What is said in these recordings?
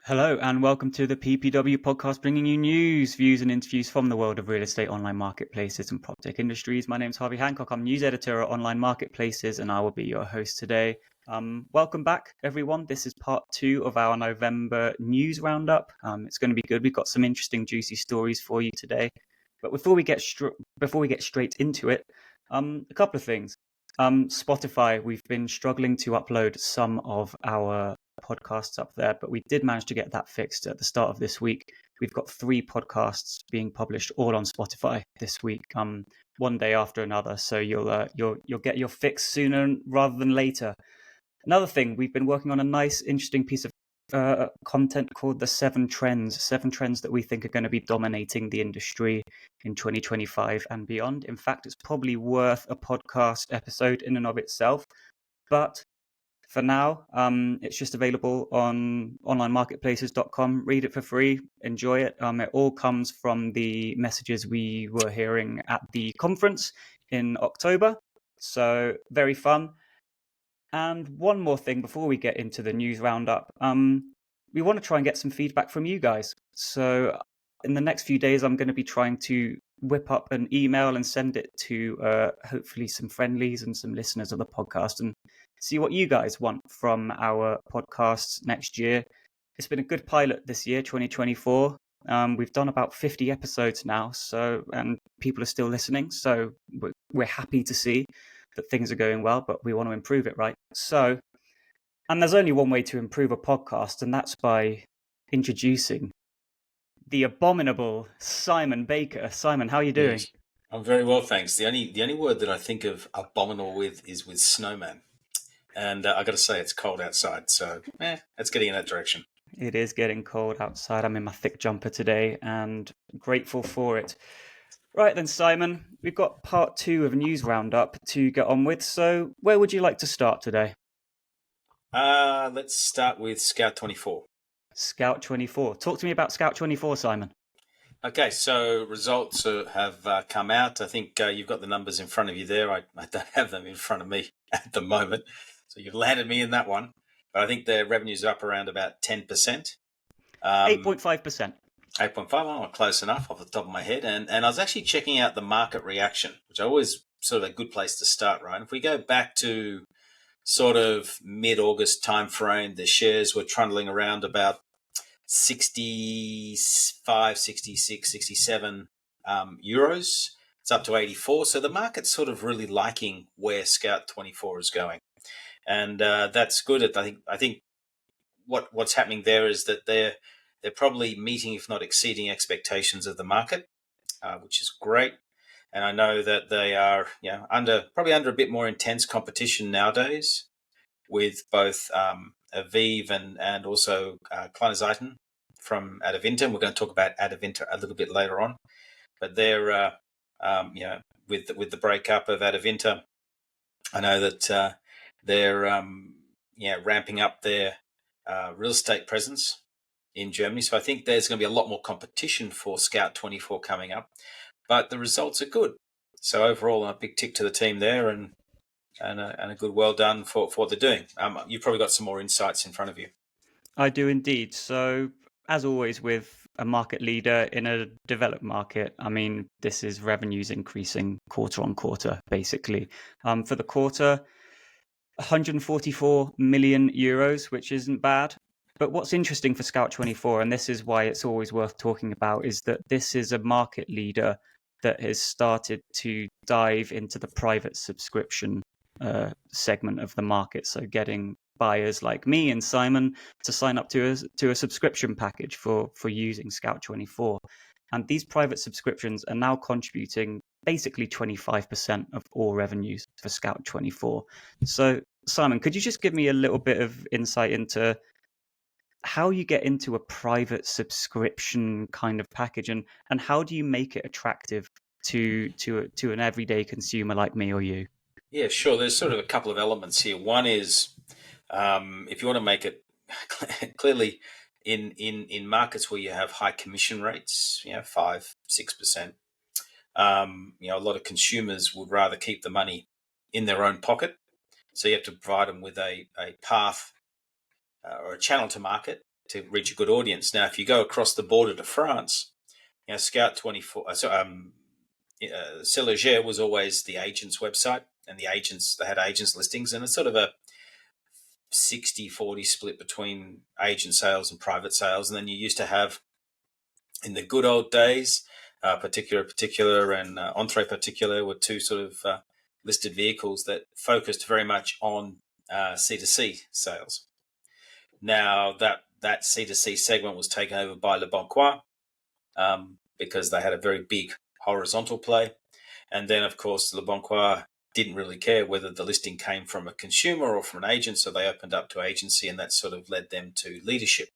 Hello and welcome to the PPW Podcast, bringing you news, views and interviews from the world of real estate, online marketplaces and proptech industries. My name is Harvey Hancock. I'm news editor at Online Marketplaces and I will be your host today. Welcome back, everyone. This is part 2 of our November news roundup. It's going to be good. We've got some interesting, juicy stories for you today. But before we get straight into it, a couple of things. Spotify, we've been struggling to upload some of our podcasts up there, but we did manage to get that fixed at the start of this week. We've got 3 podcasts being published all on Spotify this week, one day after another. So you'll get your fix sooner rather than later. Another thing, we've been working on a nice, interesting piece of content called the 7 trends that we think are going to be dominating the industry in 2025 and beyond. In fact, it's probably worth a podcast episode in and of itself, but for now, it's just available on onlinemarketplaces.com. Read it for free. Enjoy it. It all comes from the messages we were hearing at the conference in October. So very fun. And one more thing before we get into the news roundup. We want to try and get some feedback from you guys. So in the next few days, I'm going to be trying to whip up an email and send it to hopefully some friendlies and some listeners of the podcast and see what you guys want from our podcasts next year. It's been a good pilot this year, 2024. We've done about 50 episodes now, and people are still listening. So we're happy to see that things are going well, but we want to improve it, right? So, and there's only one way to improve a podcast, and that's by introducing the abominable Simon Baker. Simon, how are you doing? Yes. I'm very well, thanks. The only word that I think of abominable is with snowman. And I got to say, it's cold outside, so it's getting in that direction. It is getting cold outside. I'm in my thick jumper today and grateful for it. Right then, Simon, we've got part 2 of a news roundup to get on with. So where would you like to start today? Let's start with Scout 24. Scout 24. Talk to me about Scout 24, Simon. Okay, so results have come out. I think you've got the numbers in front of you there. I don't have them in front of me at the moment. So you've landed me in that one. But I think their revenue's up around about 10%. 8.5%. 8.5, well, close enough off the top of my head. And I was actually checking out the market reaction, which I always sort of a good place to start, right? If we go back to sort of mid-August timeframe, the shares were trundling around about 65, 66, 67 euros. It's up to 84. So the market's sort of really liking where Scout 24 is going. And that's good. I think what's happening there is that they're probably meeting, if not exceeding, expectations of the market, which is great. And I know that they are probably under a bit more intense competition nowadays with both Aviv and also Kleinseiten from Adevinta. We're going to talk about Adevinta a little bit later on. But they're with the breakup of Adevinta, I know that they're ramping up their real estate presence in Germany. So I think there's going to be a lot more competition for Scout 24 coming up. But the results are good. So overall, a big tick to the team there and a good well done for what they're doing. You've probably got some more insights in front of you. I do indeed. So as always with a market leader in a developed market, I mean, this is revenues increasing quarter on quarter, basically. For the quarter, 144 million euros, which isn't bad. But what's interesting for Scout 24, and this is why it's always worth talking about, is that this is a market leader that has started to dive into the private subscription segment of the market. So getting buyers like me and Simon to sign up to a subscription package for using Scout 24. And these private subscriptions are now contributing basically 25% of all revenues for Scout 24. So Simon, could you just give me a little bit of insight into how you get into a private subscription kind of package and how do you make it attractive to an everyday consumer like me or you? Yeah, sure. There's sort of a couple of elements here. One is if you want to make it clearly in markets where you have high commission rates, 5-6%, a lot of consumers would rather keep the money in their own pocket. So you have to provide them with a path or a channel to market to reach a good audience. Now, if you go across the border to France, Scout 24, Seleger was always the agent's website, and they had agents listings, and it's sort of a 60-40 split between agent sales and private sales. And then you used to have, in the good old days, Particular and Entree Particular were two sort of listed vehicles that focused very much on C2C sales. Now that C2C segment was taken over by Leboncoin because they had a very big horizontal play. And then, of course, Leboncoin didn't really care whether the listing came from a consumer or from an agent, so they opened up to agency, and that sort of led them to leadership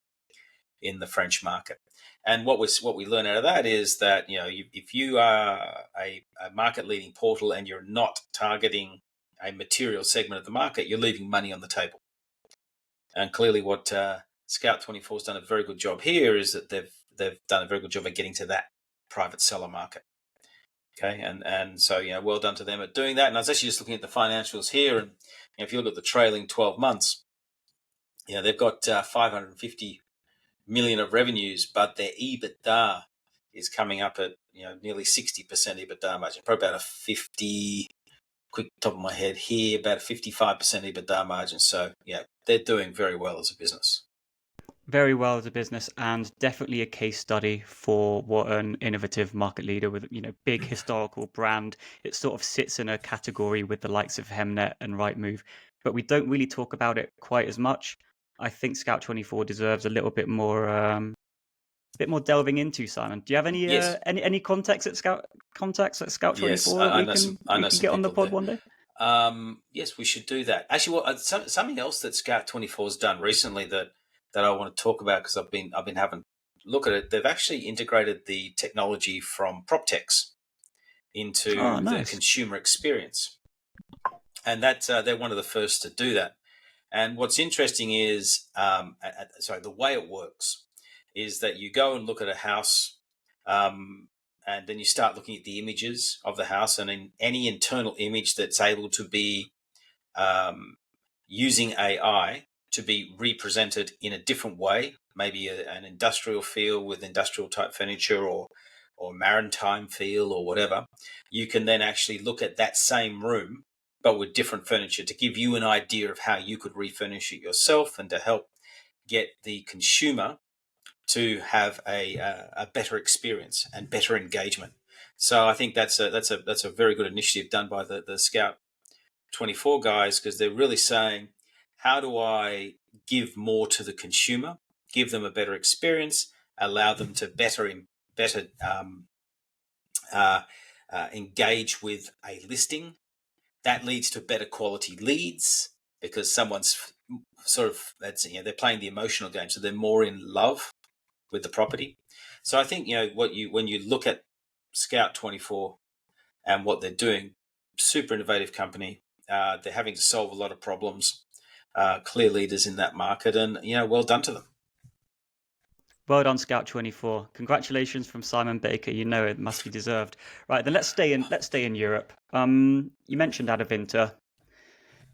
in the French market. And what we learn out of that is that if you are a market leading portal and you're not targeting a material segment of the market, you're leaving money on the table. And clearly, what Scout 24 has done a very good job here is that they've done a very good job at getting to that private seller market. Okay, and so well done to them at doing that. And I was actually just looking at the financials here, and if you look at the trailing 12 months, they've got 550 million of revenues, but their EBITDA is coming up at nearly 60% EBITDA margin, probably about a 50. Quick top of my head here, about a 55% EBITDA margin. So they're doing very well as a business. Very well as a business, and definitely a case study for what an innovative market leader with big historical brand. It sort of sits in a category with the likes of Hemnet and Rightmove, but we don't really talk about it quite as much. I think Scout 24 deserves a little bit more delving into. Simon, do you have any Yes. any contacts at Scout 24 Yes, that I we know can get on the pod one day? Yes, we should do that. Actually, something else that Scout 24 has done recently that I want to talk about, because I've been having a look at it. They've actually integrated the technology from proptechs into the consumer experience, and that's they're one of the first to do that. And what's interesting is, the way it works is that you go and look at a house, and then you start looking at the images of the house, and in any internal image that's able to be using AI to be represented in a different way, maybe an industrial feel with industrial type furniture, or maritime feel, or whatever, you can then actually look at that same room but with different furniture to give you an idea of how you could refurnish it yourself, and to help get the consumer to have a better experience and better engagement. So I think that's a very good initiative done by the Scout 24 guys, because they're really saying, how do I give more to the consumer, give them a better experience, allow them to better engage with a listing. That leads to better quality leads, because someone's sort of, they're playing the emotional game, so they're more in love with the property. So I think when you look at Scout 24 and what they're doing, super innovative company. They're having to solve a lot of problems. Clear leaders in that market, and well done to them. Well done, Scout 24. Congratulations from Simon Baker. It must be deserved. Right, then let's stay in Europe. You mentioned Adevinta.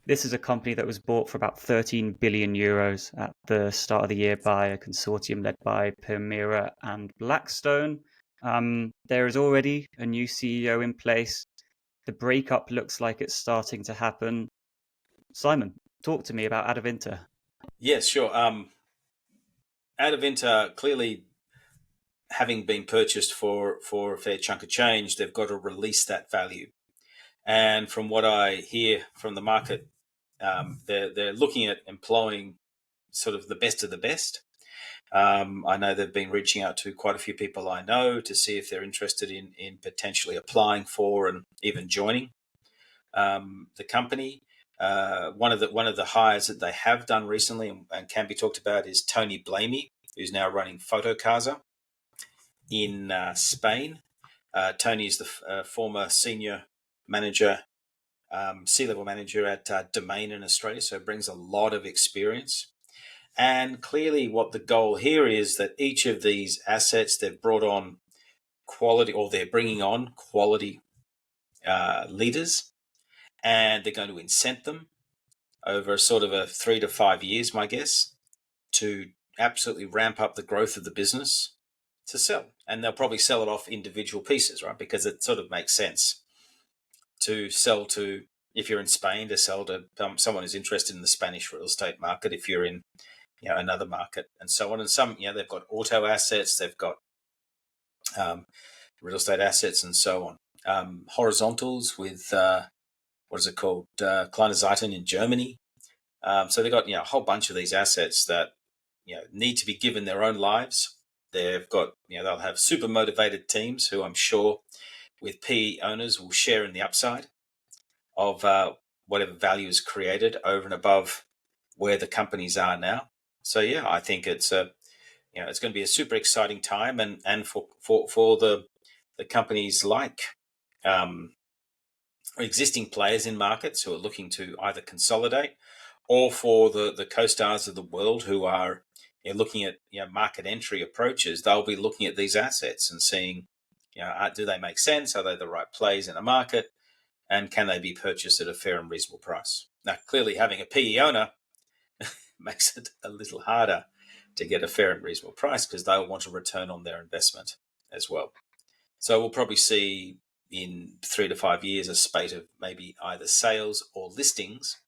This is a company that was bought for about 13 billion euros at the start of the year by a consortium led by Permira and Blackstone. There is already a new CEO in place. The breakup looks like it's starting to happen. Simon, talk to me about Adevinta. Yes, sure. Adevinta, clearly having been purchased for a fair chunk of change, they've got to release that value. And from what I hear from the market, they're looking at employing sort of the best of the best. I know they've been reaching out to quite a few people I know to see if they're interested in potentially applying for and even joining the company. One of the hires that they have done recently and can be talked about is Tony Blamey, who's now running Fotocasa in Spain. Tony is the former senior manager, C-level manager at Domain in Australia, so brings a lot of experience. And clearly what the goal here is that each of these assets, they've brought on quality, or they're bringing on quality leaders, and they're going to incent them over sort of a 3 to 5 years, my guess, to absolutely ramp up the growth of the business to sell. And they'll probably sell it off individual pieces, right? Because it sort of makes sense to sell to, if you're in Spain, to sell to someone who's interested in the Spanish real estate market, if you're in another market, and so on. And some, they've got auto assets, they've got real estate assets, and so on. Horizontals with, what is it called? Kleinanzeigen in Germany. So they've got, a whole bunch of these assets that, need to be given their own lives. They've got, they'll have super motivated teams who I'm sure with PE owners will share in the upside of whatever value is created over and above where the companies are now. So yeah, I think it's it's going to be a super exciting time, and for the companies like existing players in markets who are looking to either consolidate, or for the CoStars of the world who are looking at market entry approaches. They'll be looking at these assets and seeing, do they make sense? Are they the right plays in a market? And can they be purchased at a fair and reasonable price? Now, clearly, having a PE owner makes it a little harder to get a fair and reasonable price, because they'll want a return on their investment as well. So we'll probably see in 3 to 5 years a spate of maybe either sales or listings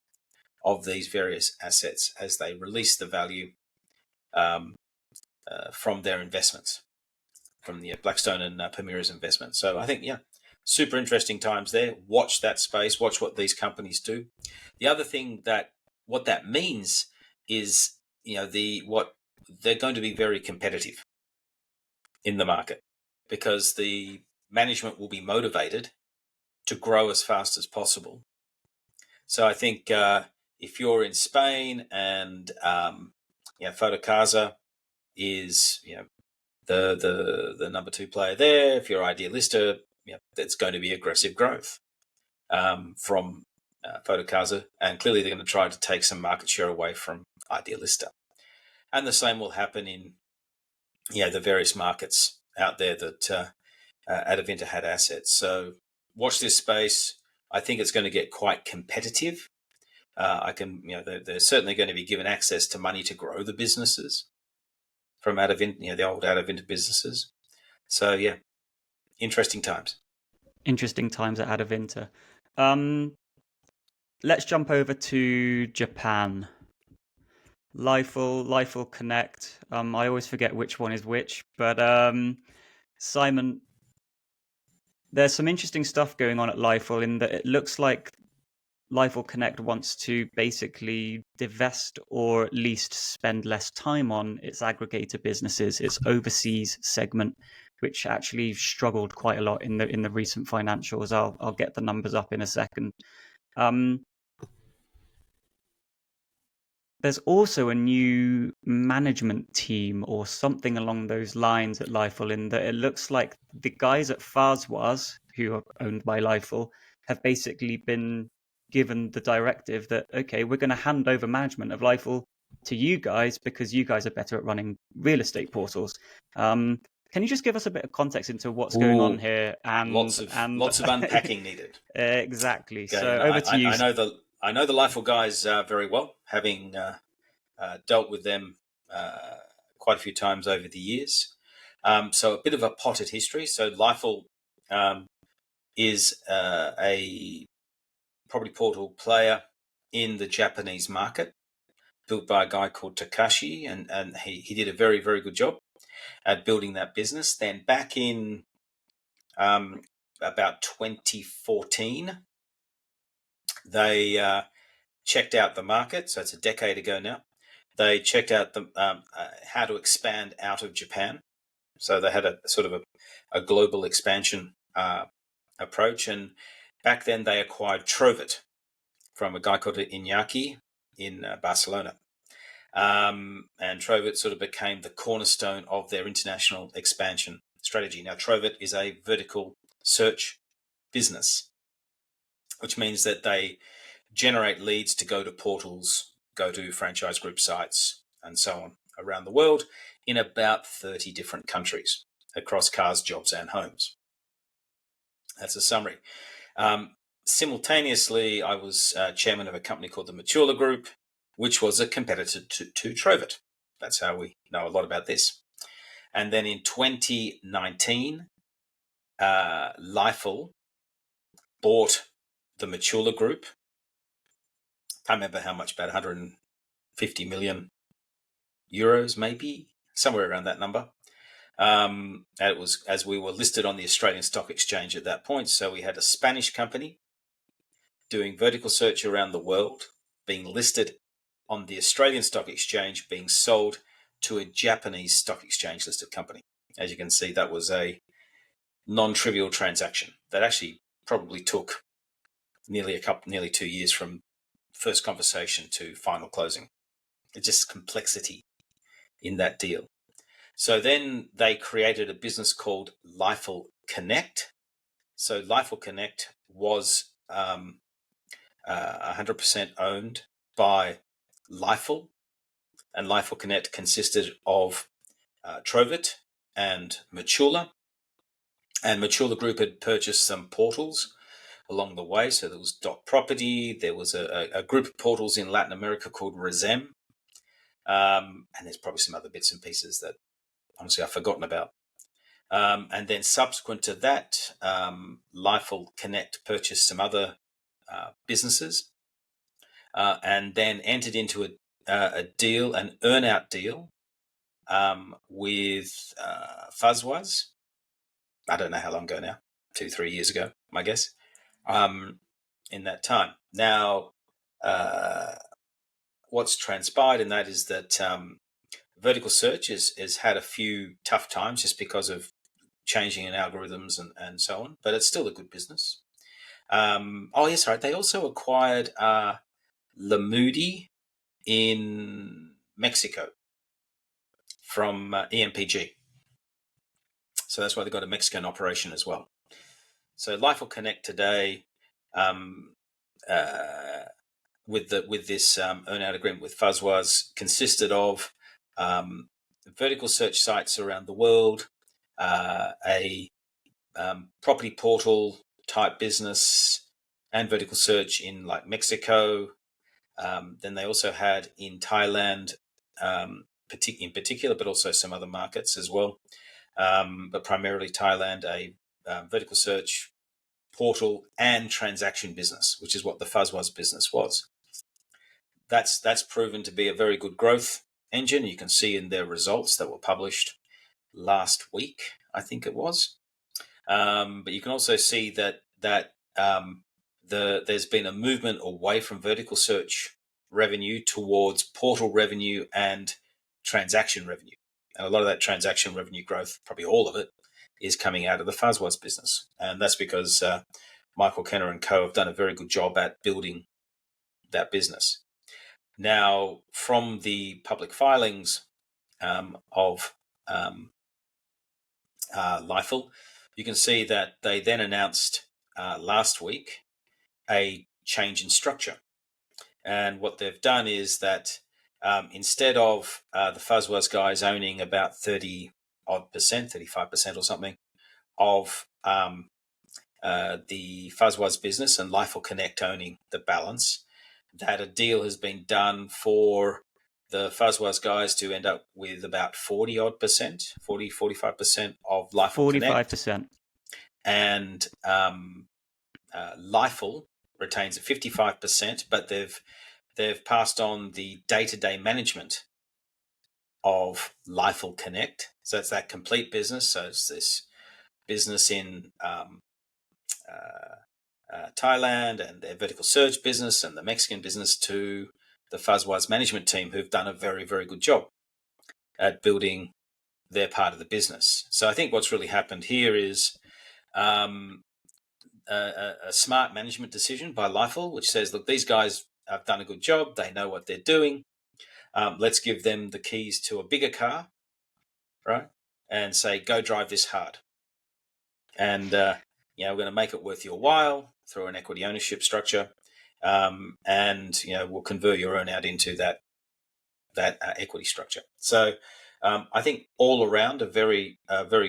of these various assets as they release the value from their investments, from the Blackstone and Permira's investment. So I think, super interesting times there. Watch that space. Watch what these companies do. The other thing what that means is, they're going to be very competitive in the market, because the management will be motivated to grow as fast as possible. So I think if you're in Spain and Fotocasa is the number 2 player there, if you're Idealista, that's going to be aggressive growth from Fotocasa, and clearly they're going to try to take some market share away from Idealista. And the same will happen in the various markets out there that Adevinta had assets. So watch this space. I think it's going to get quite competitive. They're certainly going to be given access to money to grow the businesses from Adevinta, the old Adevinta businesses. So yeah, interesting times. Interesting times at Adevinta. Let's jump over to Japan. Lifull Connect. I always forget which one is which, but Simon, there's some interesting stuff going on at Lifull, in that it looks like Lifull Connect wants to basically divest, or at least spend less time on, its aggregator businesses, its overseas segment, which actually struggled quite a lot in the recent financials. I'll get the numbers up in a second. There's also a new management team or something along those lines at Lifull, in that it looks like the guys at Fazwaz, who are owned by Lifull, have basically been given the directive that, okay, we're going to hand over management of Lifull to you guys because you guys are better at running real estate portals. Can you just give us a bit of context into what's going on here? And lots of unpacking needed. Exactly. Okay, so over to you. I know the Lifull guys very well, having dealt with them quite a few times over the years. So a bit of a potted history. So Lifull is a property portal player in the Japanese market, built by a guy called Takashi, and he did a very, very good job at building that business. Then back in about 2014, they checked out the market. So it's a decade ago now. They checked out how to expand out of Japan. So they had a sort of a global expansion approach. And back then they acquired Trovit from a guy called Iñaki in Barcelona. And Trovit sort of became the cornerstone of their international expansion strategy. Now, Trovit is a vertical search business, which means that they generate leads to go to portals, go to franchise group sites, and so on around the world in about 30 different countries across cars, jobs, and homes. That's a summary. Simultaneously, I was chairman of a company called the Matula Group, which was a competitor to Trovit. That's how we know a lot about this. And then in 2019, Lifull bought the Matula Group. Can't remember how much, about 150 million euros, maybe, somewhere around that number. And it was as we were listed on the Australian Stock Exchange at that point. So we had a Spanish company doing vertical search around the world, being listed on the Australian Stock Exchange, being sold to a Japanese stock exchange listed company. As you can see, that was a non-trivial transaction that actually probably took nearly 2 years from first conversation to final closing. It's just complexity in that deal. So then they created a business called Lifull Connect. So Lifull Connect was 100% owned by Lifull, and Lifull Connect consisted of Trovit and Matula. And Matula Group had purchased some portals along the way. So there was Dot Property, there was a group of portals in Latin America called Resem, and there's probably some other bits and pieces that honestly I've forgotten about. And then subsequent to that, Lifull Connect purchased some other businesses, and then entered into a deal, an earn-out deal, with Fuzwaz. I don't know how long ago now, 2-3 years ago, I guess, in that time. Now, what's transpired in that is that vertical search has had a few tough times just because of changing in algorithms and so on, but it's still a good business. Oh, yes, right. They also acquired Lamudi in Mexico from EMPG. So that's why they've got a Mexican operation as well. So Lifull Connect today, with this earn-out agreement with Fuzwaz, consisted of vertical search sites around the world, a property portal type business, and vertical search in like Mexico. Then they also had in Thailand, in particular, but also some other markets as well. But primarily Thailand, a vertical search portal and transaction business, which is what the Fuzwaz business was. That's proven to be a very good growth engine. You can see in their results that were published last week, I think it was. But you can also see that there's been a movement away from vertical search revenue towards portal revenue and transaction revenue. And a lot of that transaction revenue growth, probably all of it, is coming out of the Fuzwaz business. And that's because Michael Kenner and co have done a very good job at building that business. Now, from the public filings of Lifull, you can see that they then announced last week a change in structure. And what they've done is that instead of the Fuzwaz guys owning about 30% 35% or something of the Fuzwaz business and Lifull Connect owning the balance, that a deal has been done for the Fuzwaz guys to end up with about 45% of Lifull Connect. 45%. And Lifull retains 55%, but they've passed on the day-to-day management of Lifull Connect. So it's that complete business. So it's this business in Thailand and their vertical search business and the Mexican business to the Fuzwaz management team, who've done a very, very good job at building their part of the business. So I think what's really happened here is a smart management decision by Lifull, which says, look, these guys have done a good job. They know what they're doing. Let's give them the keys to a bigger car, right? And say, go drive this hard. And, we're going to make it worth your while through an equity ownership structure. And, we'll convert your earn out into that equity structure. So I think all around a very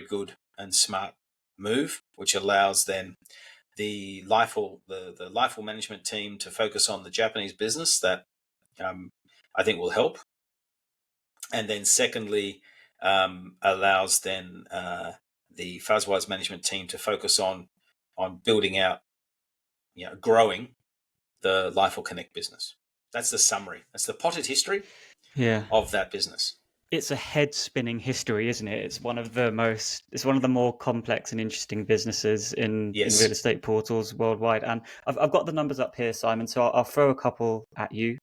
good and smart move, which allows then the Lifull management team to focus on the Japanese business that I think will help. And then secondly, allows then the Fuzzwise management team to focus on building out, growing the Lifull Connect business. That's the summary. That's the potted history of that business. It's a head-spinning history, isn't it? It's one of the more complex and interesting businesses in real estate portals worldwide. And I've got the numbers up here, Simon. So I'll throw a couple at you.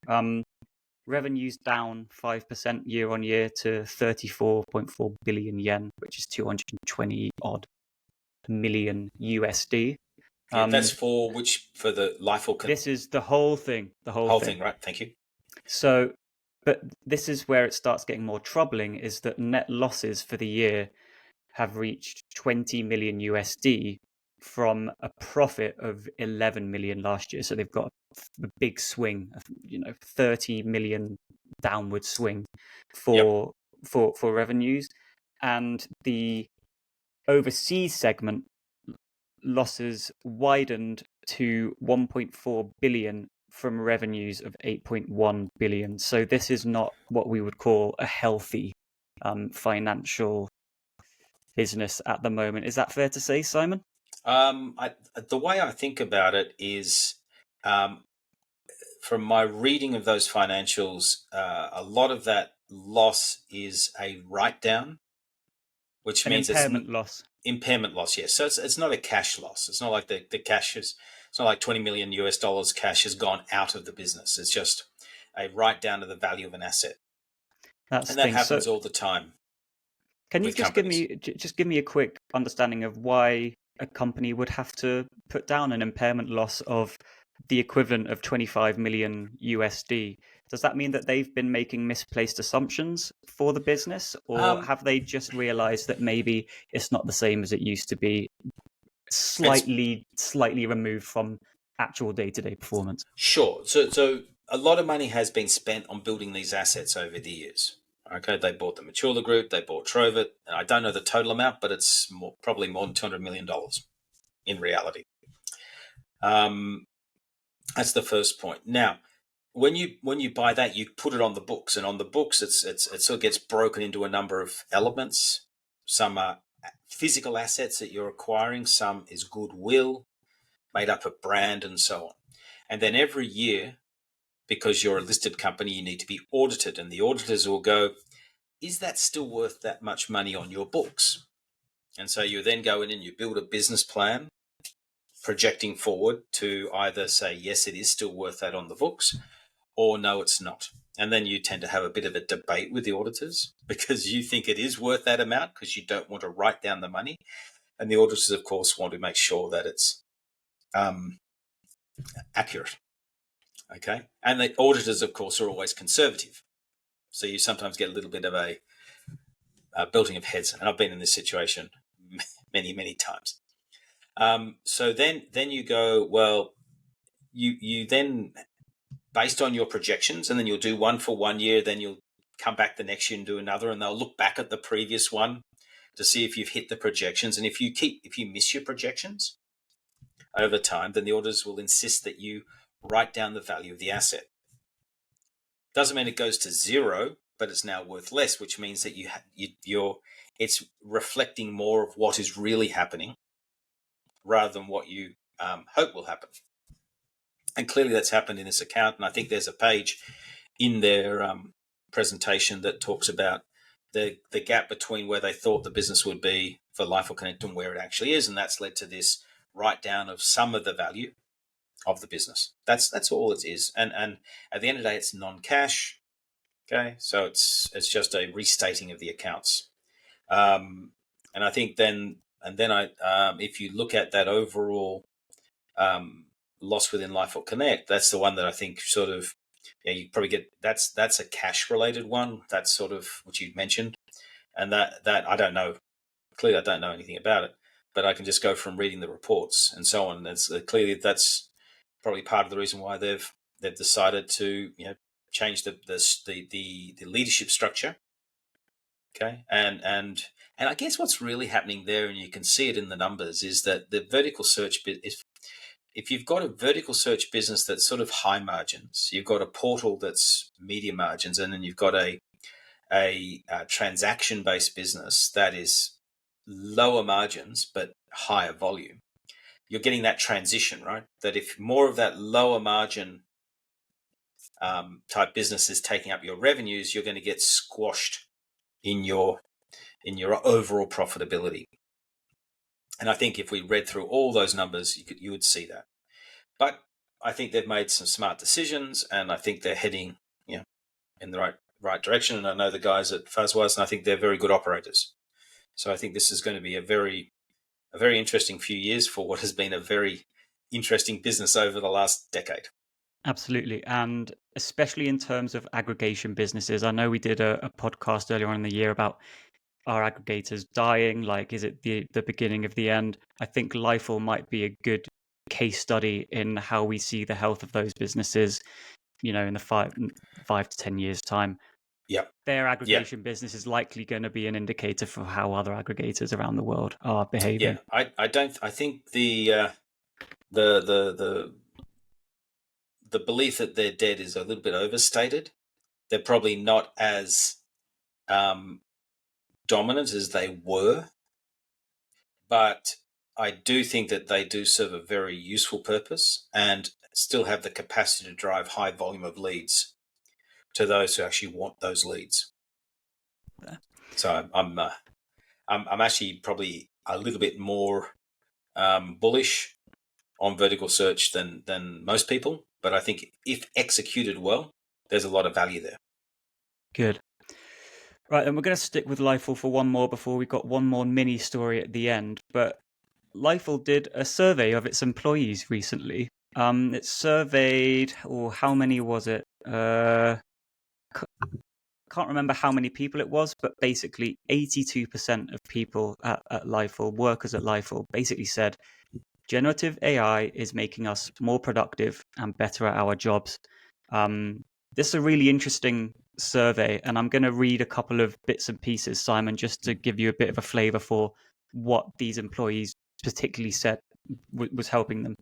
Revenue's down 5% year on year to 34.4 billion yen, which is 220 odd million USD. That's for the Lifull Connect. This is the whole thing. The whole thing, right? Thank you. So, but this is where it starts getting more troubling, is that net losses for the year have reached 20 million USD from a profit of 11 million last year. So they've got a big swing, 30 million downward swing for revenues. And the overseas segment losses widened to 1.4 billion from revenues of 8.1 billion. So this is not what we would call a healthy financial business at the moment. Is that fair to say, Simon? The way I think about it is, from my reading of those financials, a lot of that loss is a write-down, which means impairment loss. Impairment loss, yes. So it's not a cash loss. It's not like the cash is. It's not like $20 million US cash has gone out of the business. It's just a write-down of the value of an asset, and that happens all the time. Can you just give me a quick understanding of why a company would have to put down an impairment loss of the equivalent of 25 million USD? Does that mean that they've been making misplaced assumptions for the business, or have they just realized that maybe it's not the same as it used to be, slightly removed from actual day-to-day performance? Sure. So a lot of money has been spent on building these assets over the years. Okay, they bought the Maturla Group, they bought Trovit. I don't know the total amount, but it's probably more than $200 million in reality. That's the first point. Now, when you buy that, you put it on the books, and on the books, it sort of gets broken into a number of elements. Some are physical assets that you're acquiring. Some is goodwill, made up of brand and so on. And then every year, because you're a listed company, you need to be audited, and the auditors will go, is that still worth that much money on your books? And so you then go in and you build a business plan projecting forward to either say, yes, it is still worth that on the books, or no, it's not. And then you tend to have a bit of a debate with the auditors because you think it is worth that amount because you don't want to write down the money. And the auditors, of course, want to make sure that it's accurate. Okay. And the auditors, of course, are always conservative. So you sometimes get a little bit of a building of heads. And I've been in this situation many, many times. So then you go, well, you then, based on your projections, and then you'll do one for 1 year, then you'll come back the next year and do another, and they'll look back at the previous one to see if you've hit the projections. And if you miss your projections over time, then the auditors will insist that you write down the value of the asset. Doesn't mean it goes to zero, but it's now worth less, which means that it's reflecting more of what is really happening rather than what you hope will happen. And clearly that's happened in this account. And I think there's a page in their presentation that talks about the gap between where they thought the business would be for Lifull Connect and where it actually is. And that's led to this write down of some of the value of the business. That's all it is. And at the end of the day, it's non-cash. Okay. So it's just a restating of the accounts. And I think if you look at that overall loss within Lifull Connect, that's the one that I think sort of, you probably get, that's a cash related one. That's sort of what you mentioned. And that I don't know, clearly I don't know anything about it, but I can just go from reading the reports and so on. It's clearly that's probably part of the reason why they've decided to, change the leadership structure. Okay. And I guess what's really happening there, and you can see it in the numbers, is that the vertical search if you've got a vertical search business that's sort of high margins, you've got a portal that's medium margins, and then you've got a a transaction-based business that is lower margins but higher volume, you're getting that transition, right? That if more of that lower margin type business is taking up your revenues, you're going to get squashed in your overall profitability. And I think if we read through all those numbers, you would see that. But I think they've made some smart decisions, and I think they're heading in the right direction. And I know the guys at Fuzzwise, and I think they're very good operators. So I think this is going to be a very interesting few years for what has been a very interesting business over the last decade. Absolutely. And especially in terms of aggregation businesses, I know we did a podcast earlier on in the year about, are aggregators dying? Like, is it the beginning of the end? I think Lifull might be a good case study in how we see the health of those businesses, in the 5 to 10 years time. Yep. Their aggregation business is likely going to be an indicator for how other aggregators around the world are behaving. Yeah, I think the belief that they're dead is a little bit overstated. They're probably not as dominant as they were, but I do think that they do serve a very useful purpose and still have the capacity to drive high volume of leads to those who actually want those leads. So I'm actually probably a little bit more bullish on vertical search than most people, but I think if executed well, there's a lot of value there. Good. Right, then we're going to stick with Lifull for one more before we've got one more mini story at the end. But Lifull did a survey of its employees recently. It surveyed, how many was it? Can't remember how many people it was, but basically 82% of people at Lifull, workers at Lifull, basically said generative AI is making us more productive and better at our jobs. This is a really interesting survey, and I'm going to read a couple of bits and pieces, Simon, just to give you a bit of a flavor for what these employees particularly said was helping them.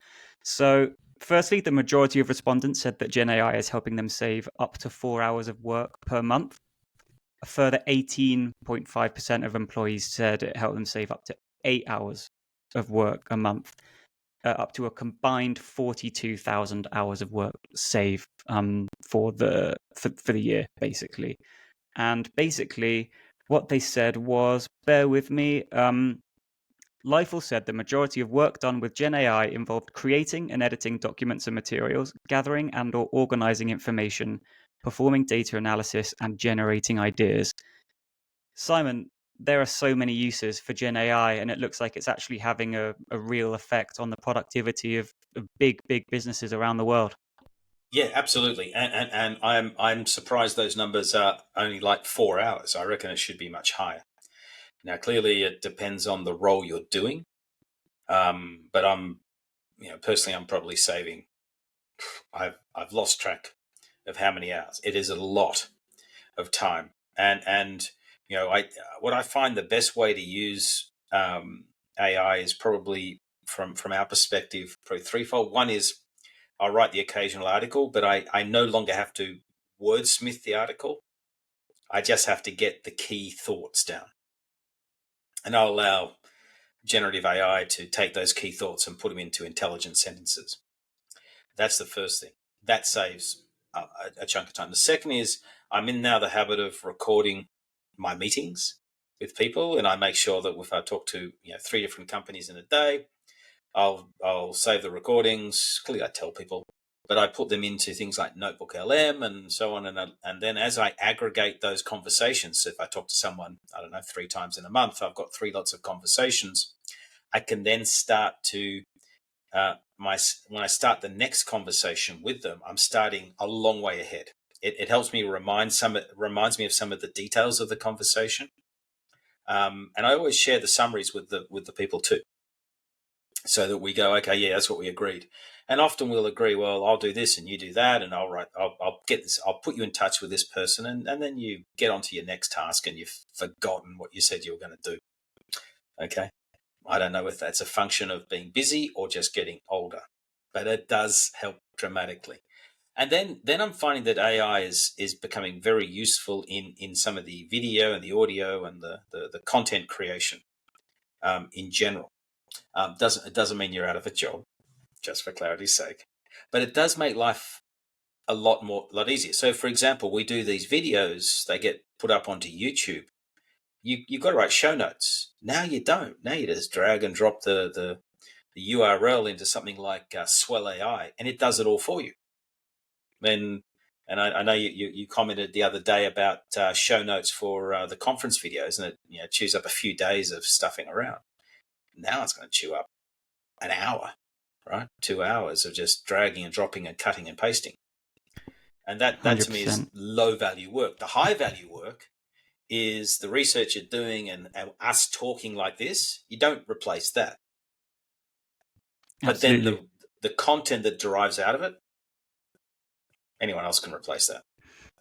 So, firstly, the majority of respondents said that Gen AI is helping them save up to 4 hours of work per month. A further 18.5% of employees said it helped them save up to 8 hours of work a month. Up to a combined 42,000 hours of work saved for the year, basically. And basically, what they said was, bear with me. Lifull said the majority of work done with Gen AI involved creating and editing documents and materials, gathering and or organizing information, performing data analysis, and generating ideas. Simon, there are so many uses for Gen AI, and it looks like it's actually having a real effect on the productivity of big businesses around the world. Yeah, absolutely. And I'm surprised those numbers are only like 4 hours. I reckon it should be much higher. Now, clearly, it depends on the role you're doing. But personally, I'm probably saving. I've lost track of how many hours. It is a lot of time, and what I find the best way to use AI is probably from our perspective, probably threefold. One is I'll write the occasional article, but I no longer have to wordsmith the article. I just have to get the key thoughts down, and I'll allow generative AI to take those key thoughts and put them into intelligent sentences. That's the first thing. That saves a chunk of time. The second is I'm in now the habit of recording my meetings with people, and I make sure that if I talk to 3 different companies in a day, I'll save the recordings. Clearly, I tell people, but I put them into things like Notebook LM and so on. And then as I aggregate those conversations, so if I talk to someone, 3 times in a month, I've got 3 lots of conversations. I can then start to when I start the next conversation with them, I'm starting a long way ahead. It helps me reminds me of some of the details of the conversation, and I always share the summaries with the people too, so that we go, okay, yeah, that's what we agreed. And often we'll agree, well, I'll do this and you do that, and I'll get this, I'll put you in touch with this person, and then you get onto your next task and you've forgotten what you said you were going to do. Okay. I don't know if that's a function of being busy or just getting older, but it does help dramatically. And then I'm finding that AI is becoming very useful in some of the video and the audio and the content creation in general. It doesn't mean you're out of a job, just for clarity's sake, but it does make life a lot easier. So, for example, we do these videos; they get put up onto YouTube. You've got to write show notes. Now you don't. Now you just drag and drop the URL into something like Swell AI, and it does it all for you. And I know you commented the other day about show notes for the conference videos, and it chews up a few days of stuffing around. Now it's going to chew up an hour, right? 2 hours of just dragging and dropping and cutting and pasting. And that to me is 100%. low value work. The high value work is the research you're doing and us talking like this. You don't replace that. But Absolutely. then the content that derives out of it, anyone else can replace that.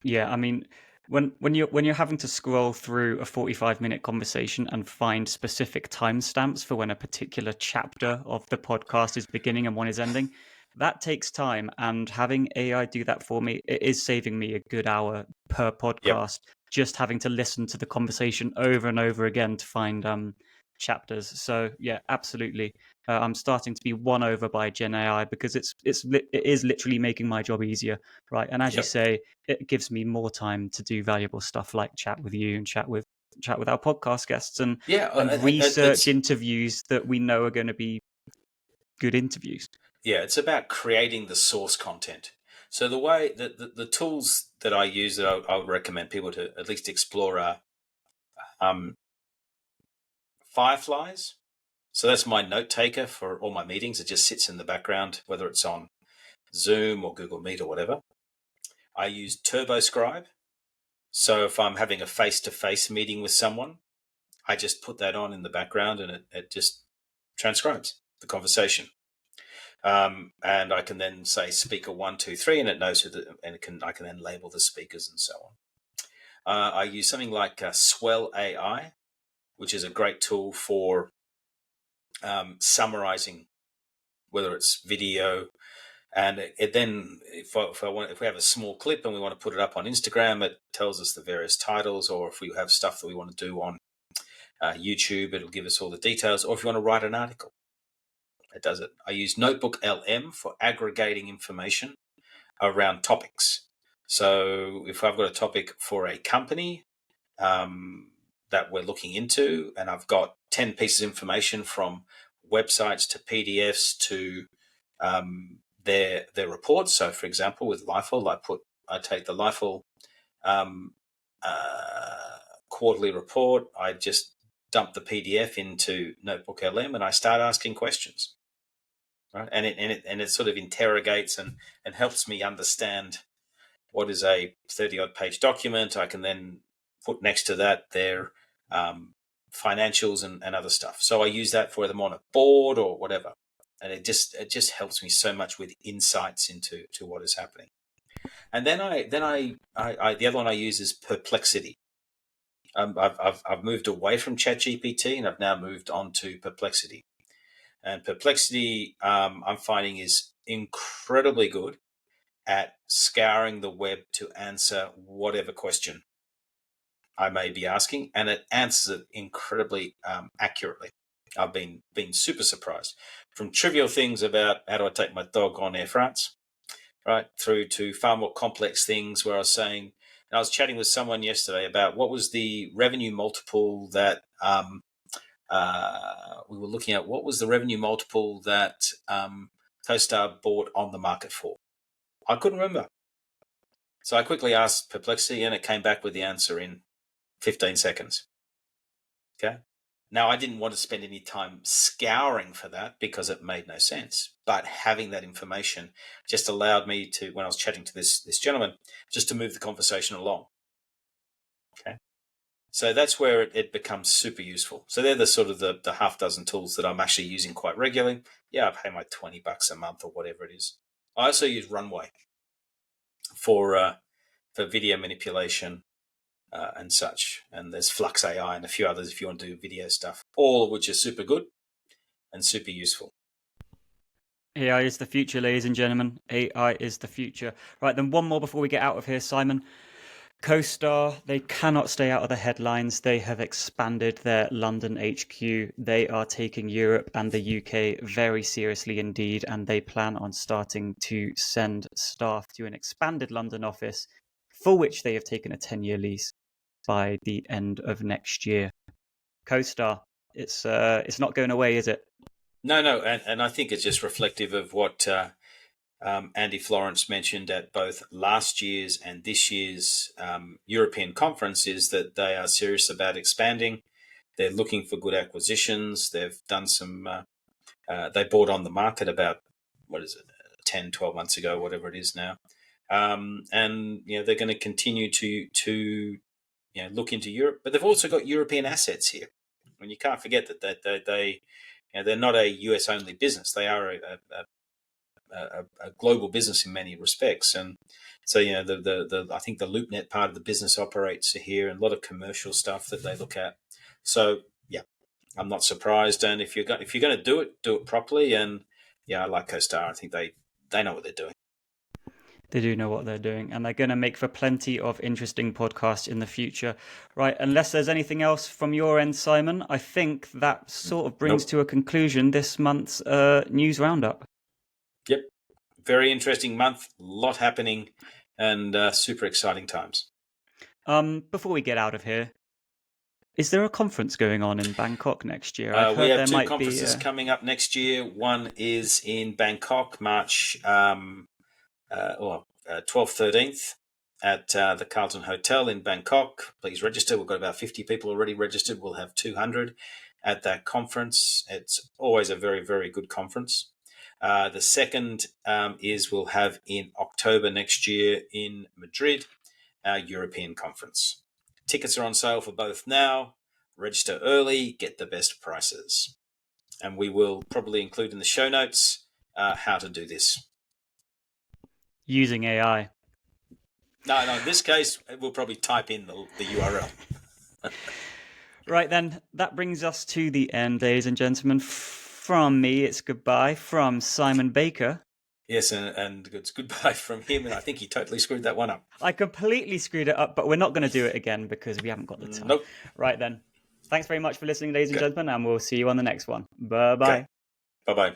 Yeah, I mean, when you're having to scroll through a 45-minute conversation and find specific timestamps for when a particular chapter of the podcast is beginning and one is ending, that takes time. And having AI do that for me, it is saving me a good hour per Yep. podcast, just having to listen to the conversation over and over again to find chapters. So yeah, absolutely. I'm starting to be won over by Gen AI because it is literally making my job easier, right? And as you Yep. say, it gives me more time to do valuable stuff like chat with you and chat with our podcast guests and research interviews that we know are going to be good interviews. Yeah, it's about creating the source content. So the way that the tools that I use that I would recommend people to at least explore are Fireflies. So that's my note taker for all my meetings. It just sits in the background, whether it's on Zoom or Google Meet or whatever. I use TurboScribe. So if I'm having a face-to-face meeting with someone, I just put that on in the background and it just transcribes the conversation. And I can then say speaker 1, 2, 3, and it knows I can then label the speakers and so on. I use something like Swell AI, which is a great tool for summarizing, whether it's video, and it then if we have a small clip and we want to put it up on Instagram, it tells us the various titles, or if we have stuff that we want to do on YouTube, it'll give us all the details, or if you want to write an article, it does it. I use Notebook LM for aggregating information around topics. So if I've got a topic for a company that we're looking into, and I've got 10 pieces of information from websites to PDFs to their reports. So, for example, with Lifull, I take the Lifull quarterly report. I just dump the PDF into Notebook LM, and I start asking questions. Right, and it sort of interrogates and helps me understand what is a 30-odd page document. I can then put next to that their financials and other stuff. So I use that for them on a board or whatever, and it just helps me so much with insights into what is happening. And then I the other one I use is Perplexity. I've moved away from ChatGPT and I've now moved on to Perplexity. And Perplexity, I'm finding, is incredibly good at scouring the web to answer whatever question I may be asking, and it answers it incredibly accurately. I've been super surprised, from trivial things about how do I take my dog on Air France, right, through to far more complex things where I was chatting with someone yesterday about what was the revenue multiple that we were looking at. What was the revenue multiple that CoStar bought on the market for? I couldn't remember. So I quickly asked Perplexity, and it came back with the answer in 15 seconds. Okay. Now, I didn't want to spend any time scouring for that because it made no sense. But having that information just allowed me to, when I was chatting to this gentleman, just to move the conversation along. Okay. So that's where it becomes super useful. So they're the sort of the half dozen tools that I'm actually using quite regularly. Yeah, I pay my $20 a month or whatever it is. I also use Runway for video manipulation and such. And there's Flux AI and a few others if you want to do video stuff, all of which are super good and super useful. AI is the future, ladies and gentlemen. AI is the future. Right, then one more before we get out of here, Simon. CoStar, they cannot stay out of the headlines. They have expanded their London HQ. They are taking Europe and the UK very seriously indeed, and they plan on starting to send staff to an expanded London office, for which they have taken a 10-year lease by the end of next year. CoStar, it's not going away, is it? No, and I think it's just reflective of what Andy Florence mentioned at both last year's and this year's European conference, is that they are serious about expanding. They're looking for good acquisitions. They've done some, they bought on the market about, 10, 12 months ago, whatever it is now. And, they're going to continue to look into Europe, but they've also got European assets here. And you can't forget that they're not a US only business. They are a global business in many respects, and so I think the LoopNet part of the business operates here, and a lot of commercial stuff that they look at. So yeah, I'm not surprised. And if you're going to do it properly. And I like CoStar. I think they know what they're doing. They do know what they're doing, and they're going to make for plenty of interesting podcasts in the future. Right, unless there's anything else from your end, Simon, I think that sort of brings to a conclusion this month's news roundup. Yep. Very interesting month, a lot happening, and super exciting times. Before we get out of here, is there a conference going on in Bangkok next year? We have two conferences coming up next year. One is in Bangkok, March 12th, 13th at the Carlton Hotel in Bangkok. Please register. We've got about 50 people already registered. We'll have 200 at that conference. It's always a very, very good conference. The second is we'll have in October next year in Madrid, our European conference. Tickets are on sale for both now. Register early, get the best prices. And we will probably include in the show notes how to do this. Using AI. No, in this case, we'll probably type in the URL. Right then, that brings us to the end, ladies and gentlemen. From me, it's goodbye. From Simon Baker. Yes, and it's goodbye from him, and I think he totally screwed that one up. I completely screwed it up, but we're not going to do it again because we haven't got the time. Nope. Right then. Thanks very much for listening, ladies and gentlemen, and we'll see you on the next one. Bye-bye. Okay. Bye-bye.